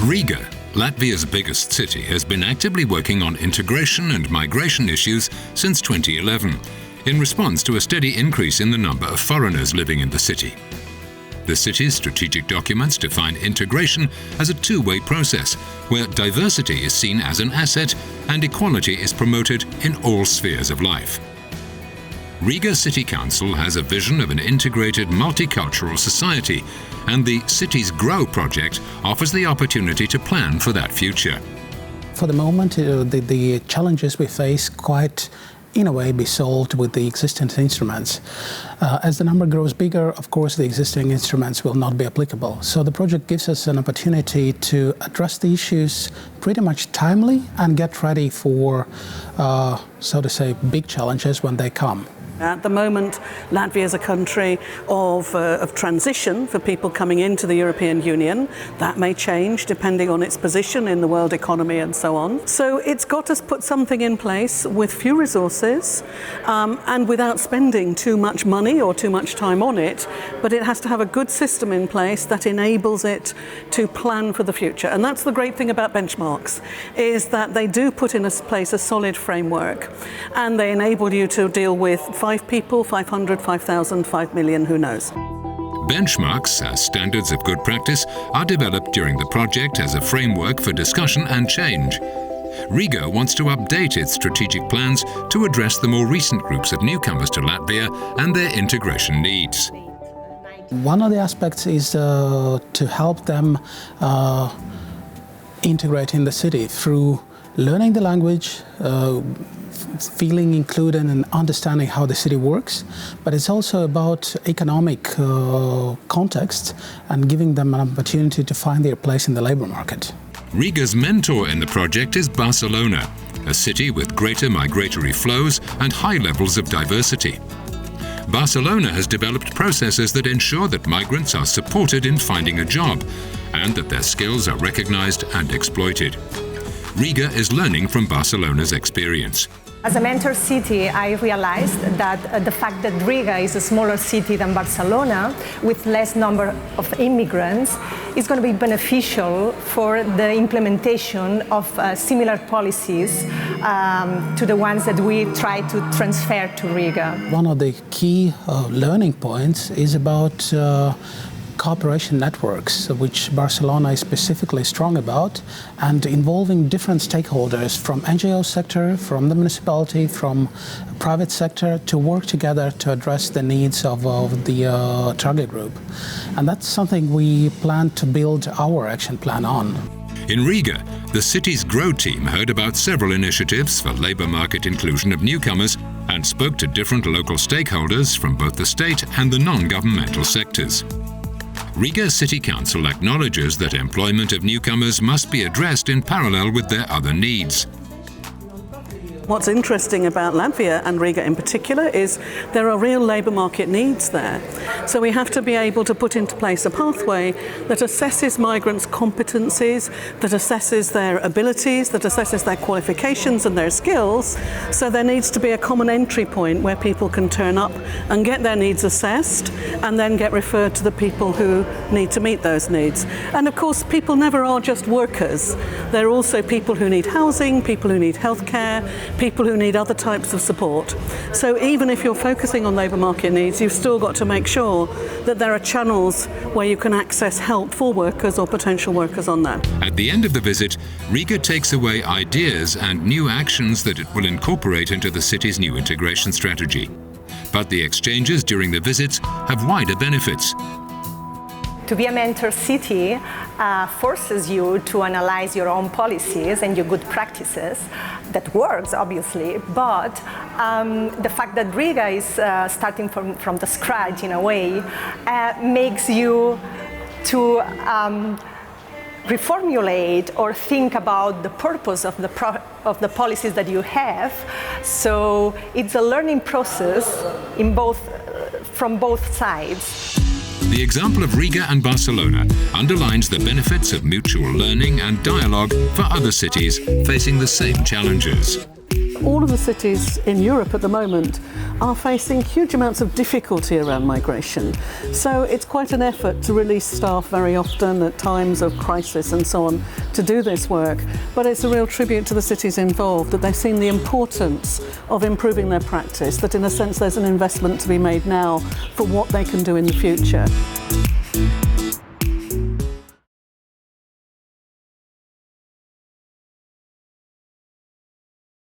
Riga, Latvia's biggest city, has been actively working on integration and migration issues since 2011, in response to a steady increase in the number of foreigners living in the city. The city's strategic documents define integration as a two-way process, where diversity is seen as an asset and equality is promoted in all spheres of life. Riga City Council has a vision of an integrated multicultural society, and the Cities Grow project offers the opportunity to plan for that future. For the moment, the challenges we face quite, in a way, be solved with the existing instruments. As the number grows bigger, of course, the existing instruments will not be applicable. So the project gives us an opportunity to address the issues pretty much timely and get ready for, so to say, big challenges when they come. At the moment, Latvia is a country of transition for people coming into the European Union. That may change depending on its position in the world economy and so on. So it's got to put something in place with few resources and without spending too much money or too much time on it, but it has to have a good system in place that enables it to plan for the future. And that's the great thing about benchmarks, is that they do put in place a solid framework, and they enable you to deal with 5 people, 500, 5,000, 5 million, who knows. Benchmarks, as standards of good practice, are developed during the project as a framework for discussion and change. Riga wants to update its strategic plans to address the more recent groups of newcomers to Latvia and their integration needs. One of the aspects is to help them integrate in the city through learning the language, feeling included and understanding how the city works, but it's also about economic context and giving them an opportunity to find their place in the labor market. Riga's mentor in the project is Barcelona, a city with greater migratory flows and high levels of diversity. Barcelona has developed processes that ensure that migrants are supported in finding a job and that their skills are recognized and exploited. Riga is learning from Barcelona's experience. As a mentor city, I realized that the fact that Riga is a smaller city than Barcelona, with less number of immigrants, is going to be beneficial for the implementation of similar policies to the ones that we try to transfer to Riga. One of the key learning points is about cooperation networks, which Barcelona is specifically strong about, and involving different stakeholders from NGO sector, from the municipality, from private sector, to work together to address the needs of the target group. And that's something we plan to build our action plan on. In Riga, the city's Grow team heard about several initiatives for labor market inclusion of newcomers and spoke to different local stakeholders from both the state and the non-governmental sectors. Riga City Council acknowledges that employment of newcomers must be addressed in parallel with their other needs. What's interesting about Latvia and Riga in particular is there are real labour market needs there. So we have to be able to put into place a pathway that assesses migrants' competencies, that assesses their abilities, that assesses their qualifications and their skills. So there needs to be a common entry point where people can turn up and get their needs assessed and then get referred to the people who need to meet those needs. And of course, people never are just workers. They're also people who need housing, people who need healthcare, people who need other types of support. So even if you're focusing on labour market needs, you've still got to make sure that there are channels where you can access help for workers or potential workers on that. At the end of the visit, Riga takes away ideas and new actions that it will incorporate into the city's new integration strategy. But the exchanges during the visits have wider benefits. To be a mentor city forces you to analyze your own policies and your good practices. That works, obviously, but the fact that Riga is starting from the scratch, in a way, makes you to reformulate or think about the purpose of the policies that you have. So it's a learning process from both sides. The example of Riga and Barcelona underlines the benefits of mutual learning and dialogue for other cities facing the same challenges. All of the cities in Europe at the moment are facing huge amounts of difficulty around migration. So it's quite an effort to release staff very often at times of crisis and so on to do this work. But it's a real tribute to the cities involved that they've seen the importance of improving their practice, that in a sense there's an investment to be made now for what they can do in the future.